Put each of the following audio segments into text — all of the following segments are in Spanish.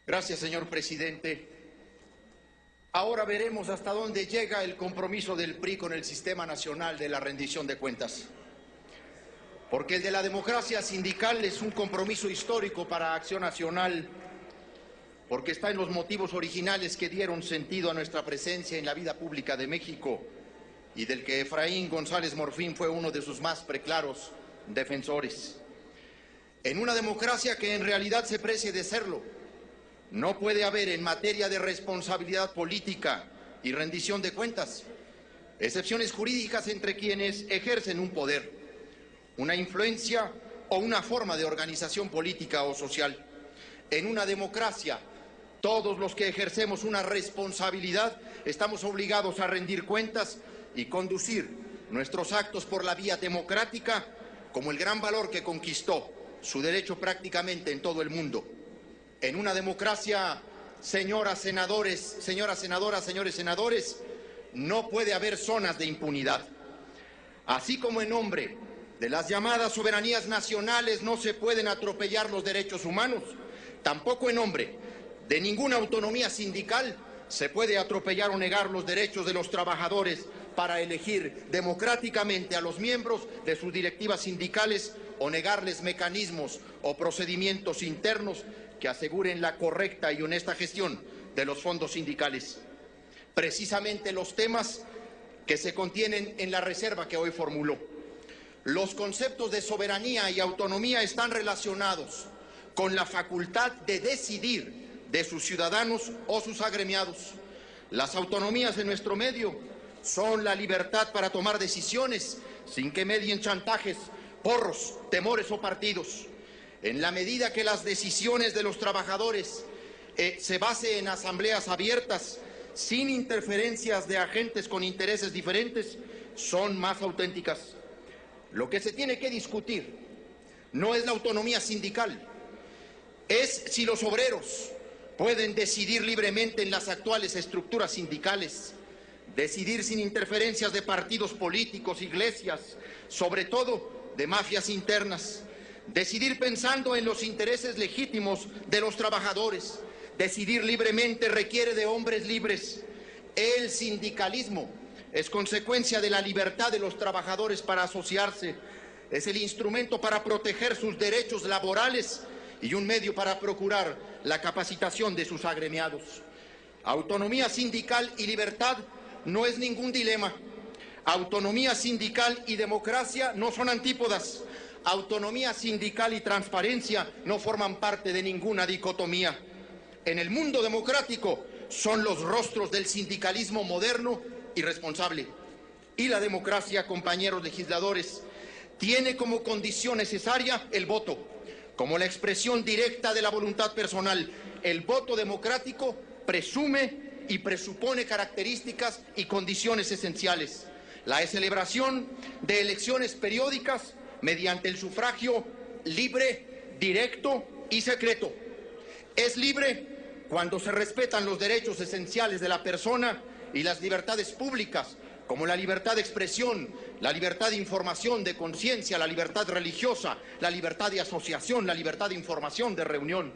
Gracias, señor presidente. Ahora veremos hasta dónde llega el compromiso del PRI con el Sistema Nacional de la Rendición de Cuentas. Porque el de la democracia sindical es un compromiso histórico para Acción Nacional, porque está en los motivos originales que dieron sentido a nuestra presencia en la vida pública de México y del que Efraín González Morfín fue uno de sus más preclaros defensores. En una democracia que en realidad se precie de serlo, no puede haber en materia de responsabilidad política y rendición de cuentas excepciones jurídicas entre quienes ejercen un poder, una influencia o una forma de organización política o social. En una democracia, todos los que ejercemos una responsabilidad estamos obligados a rendir cuentas y conducir nuestros actos por la vía democrática como el gran valor que conquistó su derecho prácticamente en todo el mundo. En una democracia, señoras senadoras, señores senadores, no puede haber zonas de impunidad. Así como en nombre de las llamadas soberanías nacionales no se pueden atropellar los derechos humanos, tampoco en nombre de ninguna autonomía sindical se puede atropellar o negar los derechos de los trabajadores para elegir democráticamente a los miembros de sus directivas sindicales o negarles mecanismos o procedimientos internos que aseguren la correcta y honesta gestión de los fondos sindicales. Precisamente los temas que se contienen en la reserva que hoy formuló. Los conceptos de soberanía y autonomía están relacionados con la facultad de decidir de sus ciudadanos o sus agremiados. Las autonomías en nuestro medio son la libertad para tomar decisiones sin que medien chantajes, porros, temores o partidos. En la medida que las decisiones de los trabajadores se basen en asambleas abiertas, sin interferencias de agentes con intereses diferentes, son más auténticas. Lo que se tiene que discutir no es la autonomía sindical, es si los obreros pueden decidir libremente en las actuales estructuras sindicales, decidir sin interferencias de partidos políticos, iglesias, sobre todo de mafias internas, decidir pensando en los intereses legítimos de los trabajadores. Decidir libremente requiere de hombres libres. El sindicalismo es consecuencia de la libertad de los trabajadores para asociarse, es el instrumento para proteger sus derechos laborales y un medio para procurar la capacitación de sus agremiados. Autonomía sindical y libertad no es ningún dilema. Autonomía sindical y democracia no son antípodas. Autonomía sindical y transparencia no forman parte de ninguna dicotomía. En el mundo democrático son los rostros del sindicalismo moderno y responsable. Y la democracia, compañeros legisladores, tiene como condición necesaria el voto, como la expresión directa de la voluntad personal. El voto democrático presume y presupone características y condiciones esenciales. La celebración de elecciones periódicas mediante el sufragio libre, directo y secreto. Es libre cuando se respetan los derechos esenciales de la persona y las libertades públicas, como la libertad de expresión, la libertad de información, de conciencia, la libertad religiosa, la libertad de asociación, la libertad de información, de reunión.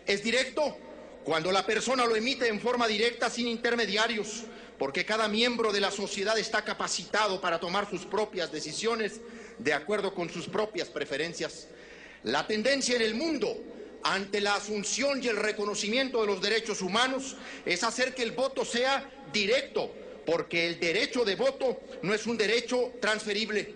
Es directo cuando la persona lo emite en forma directa sin intermediarios, porque cada miembro de la sociedad está capacitado para tomar sus propias decisiones de acuerdo con sus propias preferencias. La tendencia en el mundo ante la asunción y el reconocimiento de los derechos humanos es hacer que el voto sea directo, porque el derecho de voto no es un derecho transferible.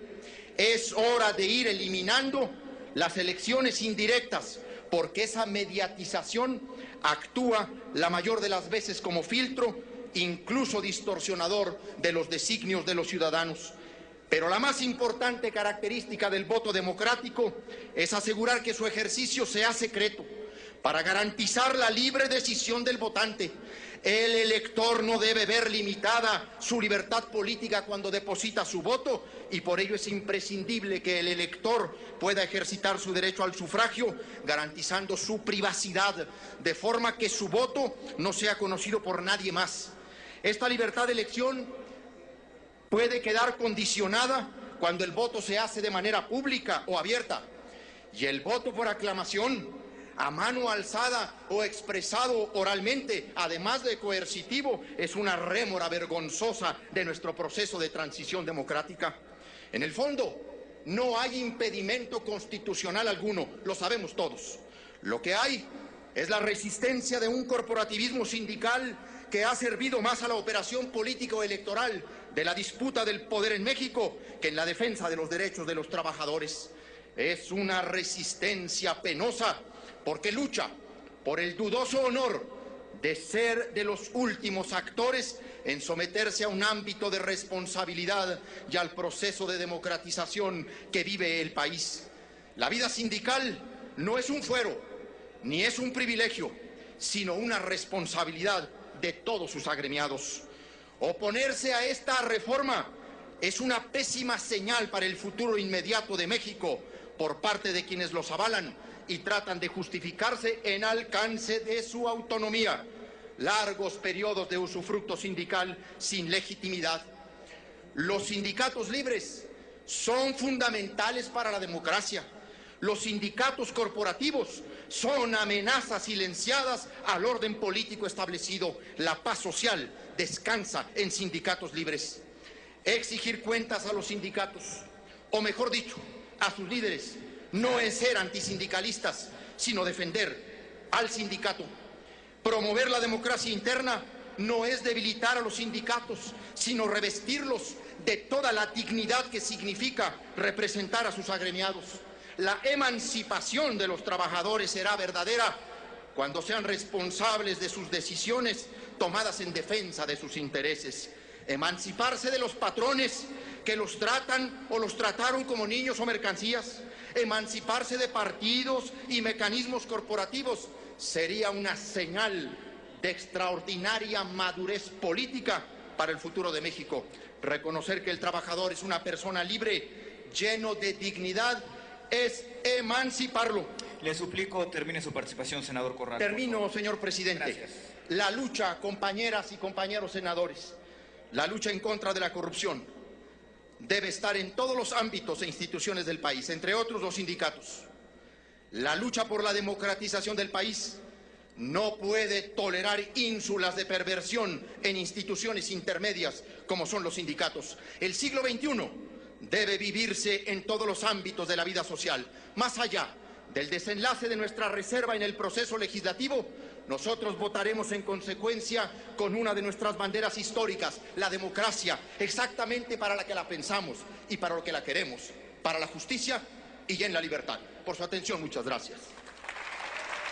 Es hora de ir eliminando las elecciones indirectas, porque esa mediatización actúa la mayor de las veces como filtro, incluso distorsionador de los designios de los ciudadanos. Pero la más importante característica del voto democrático es asegurar que su ejercicio sea secreto, para garantizar la libre decisión del votante. El elector no debe ver limitada su libertad política cuando deposita su voto, y por ello es imprescindible que el elector pueda ejercitar su derecho al sufragio, garantizando su privacidad, de forma que su voto no sea conocido por nadie más. Esta libertad de elección puede quedar condicionada cuando el voto se hace de manera pública o abierta, y el voto por aclamación a mano alzada o expresado oralmente, además de coercitivo, es una rémora vergonzosa de nuestro proceso de transición democrática. En el fondo, no hay impedimento constitucional alguno, lo sabemos todos. Lo que hay es la resistencia de un corporativismo sindical que ha servido más a la operación político-electoral de la disputa del poder en México que en la defensa de los derechos de los trabajadores. Es una resistencia penosa porque lucha por el dudoso honor de ser de los últimos actores en someterse a un ámbito de responsabilidad y al proceso de democratización que vive el país. La vida sindical no es un fuero, ni es un privilegio, sino una responsabilidad de todos sus agremiados. Oponerse a esta reforma es una pésima señal para el futuro inmediato de México por parte de quienes los avalan y tratan de justificarse en alcance de su autonomía. Largos periodos de usufructo sindical sin legitimidad. Los sindicatos libres son fundamentales para la democracia. Los sindicatos corporativos son amenazas silenciadas al orden político establecido. La paz social descansa en sindicatos libres. Exigir cuentas a los sindicatos, o mejor dicho, a sus líderes, no es ser antisindicalistas, sino defender al sindicato. Promover la democracia interna no es debilitar a los sindicatos, sino revestirlos de toda la dignidad que significa representar a sus agremiados. La emancipación de los trabajadores será verdadera cuando sean responsables de sus decisiones tomadas en defensa de sus intereses. Emanciparse de los patrones que los tratan o los trataron como niños o mercancías. Emanciparse de partidos y mecanismos corporativos sería una señal de extraordinaria madurez política para el futuro de México. Reconocer que el trabajador es una persona libre, lleno de dignidad, es emanciparlo. Le suplico termine su participación, senador Corral. Termino, señor presidente. Gracias. La lucha, compañeras y compañeros senadores, la lucha en contra de la corrupción debe estar en todos los ámbitos e instituciones del país, entre otros los sindicatos. La lucha por la democratización del país no puede tolerar ínsulas de perversión en instituciones intermedias como son los sindicatos. El siglo XXI debe vivirse en todos los ámbitos de la vida social. Más allá del desenlace de nuestra reserva en el proceso legislativo, nosotros votaremos en consecuencia con una de nuestras banderas históricas, la democracia, exactamente para la que la pensamos y para lo que la queremos, para la justicia y en la libertad. Por su atención, muchas gracias.